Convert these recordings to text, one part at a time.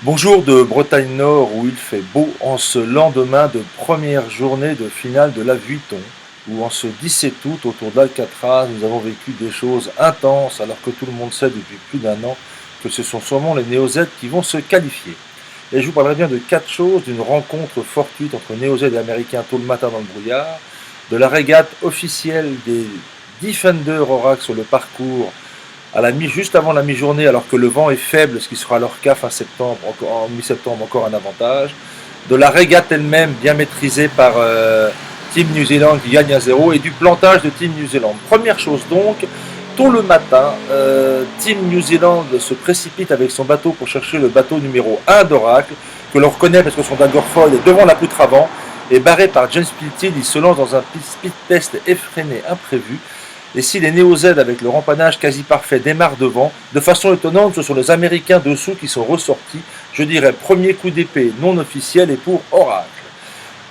Bonjour de Bretagne Nord où il fait beau en ce lendemain de première journée de finale de la Vuitton, où en ce 17 août autour d'Alcatraz nous avons vécu des choses intenses alors que tout le monde sait depuis plus d'un an que ce sont sûrement les Néo-Z qui vont se qualifier. Et je vous parlerai bien de quatre choses: d'une rencontre fortuite entre Néo-Z et Américains tôt le matin dans le brouillard, de la régate officielle des Defender Oracle sur le parcours juste avant la mi-journée, alors que le vent est faible, ce qui sera leur cas fin septembre, en mi-septembre encore un avantage, de la régate elle-même bien maîtrisée par Team New Zealand qui gagne à 0, et du plantage de Team New Zealand. Première chose donc, tôt le matin, Team New Zealand se précipite avec son bateau pour chercher le bateau numéro 1 d'Oracle, que l'on reconnaît parce que son Daggerfall est devant la poutre avant, et barré par James Piltid, il se lance dans un speed test effréné imprévu. Et si les Néo-Z, avec le rempannage quasi parfait, démarrent devant, de façon étonnante, ce sont les Américains dessous qui sont ressortis. Je dirais premier coup d'épée non officiel et pour Oracle.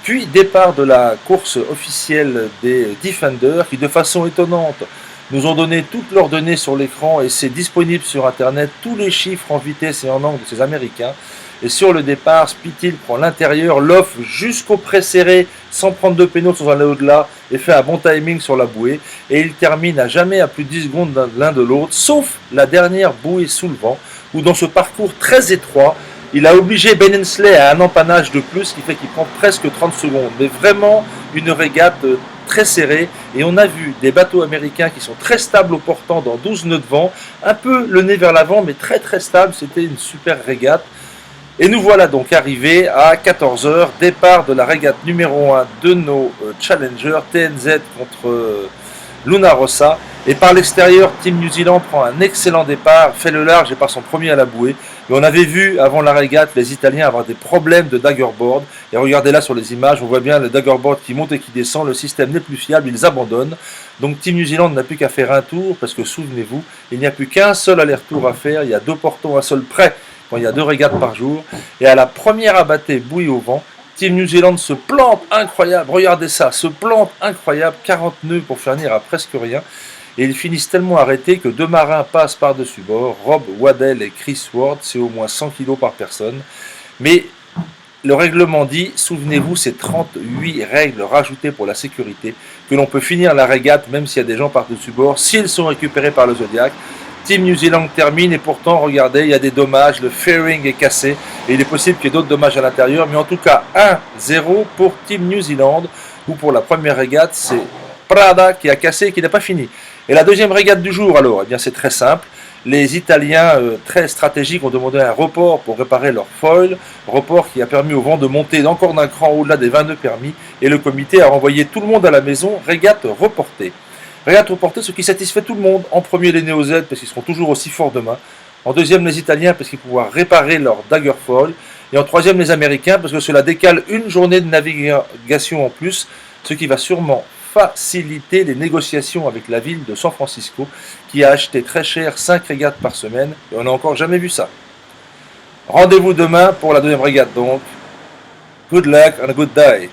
Puis départ de la course officielle des Defenders qui, de façon étonnante, nous ont donné toutes leurs données sur l'écran, et c'est disponible sur internet, tous les chiffres en vitesse et en angle de ces Américains. Et sur le départ, Spithill prend l'intérieur, l'offre jusqu'au pré-serré, sans prendre de pénaux sans aller au-delà, et fait un bon timing sur la bouée. Et il termine à jamais à plus de 10 secondes l'un de l'autre, sauf la dernière bouée sous le vent, où dans ce parcours très étroit, il a obligé Ben Hensley à un empannage de plus, ce qui fait qu'il prend presque 30 secondes. Mais vraiment une régate très serrée, et on a vu des bateaux américains qui sont très stables au portant dans 12 nœuds de vent, un peu le nez vers l'avant, mais très très stable. C'était une super régate. Et nous voilà donc arrivés à 14h, départ de la régate numéro 1 de nos challengers, TNZ contre Luna Rossa. Et par l'extérieur, Team New Zealand prend un excellent départ, fait le large et part son premier à la bouée. Et on avait vu avant la régate les Italiens avoir des problèmes de daggerboard. Et regardez là sur les images, on voit bien le daggerboard qui monte et qui descend. Le système n'est plus fiable, ils abandonnent. Donc Team New Zealand n'a plus qu'à faire un tour, parce que souvenez-vous, il n'y a plus qu'un seul aller-retour à faire. Il y a deux portons à sol près quand il y a deux régates par jour. Et à la première abattée bouillie au vent, Team New Zealand se plante incroyable. Regardez ça, se plante incroyable. 40 nœuds pour finir à presque rien. Et ils finissent tellement arrêtés que deux marins passent par-dessus bord. Rob Waddell et Chris Ward, c'est au moins 100 kg par personne. Mais le règlement dit, souvenez-vous, c'est 38 règles rajoutées pour la sécurité, que l'on peut finir la régate même s'il y a des gens par-dessus bord, s'ils sont récupérés par le Zodiac. Team New Zealand termine, et pourtant, regardez, il y a des dommages, le fairing est cassé, et il est possible qu'il y ait d'autres dommages à l'intérieur, mais en tout cas 1-0 pour Team New Zealand, où pour la première régate, c'est Prada qui a cassé et qui n'a pas fini. Et la deuxième régate du jour, alors, eh bien c'est très simple. Les Italiens, très stratégiques, ont demandé un report pour réparer leur foil, report qui a permis au vent de monter encore d'un cran au-delà des 22 permis, et le comité a renvoyé tout le monde à la maison, régate reportée. Régate reportée, ce qui satisfait tout le monde. En premier, les Néo-Z, parce qu'ils seront toujours aussi forts demain. En deuxième, les Italiens, parce qu'ils pourront réparer leur daggerfall. Et en troisième, les Américains, parce que cela décale une journée de navigation en plus, ce qui va sûrement faciliter les négociations avec la ville de San Francisco, qui a acheté très cher 5 régates par semaine, et on n'a encore jamais vu ça. Rendez-vous demain pour la deuxième régate donc. Good luck and a good day.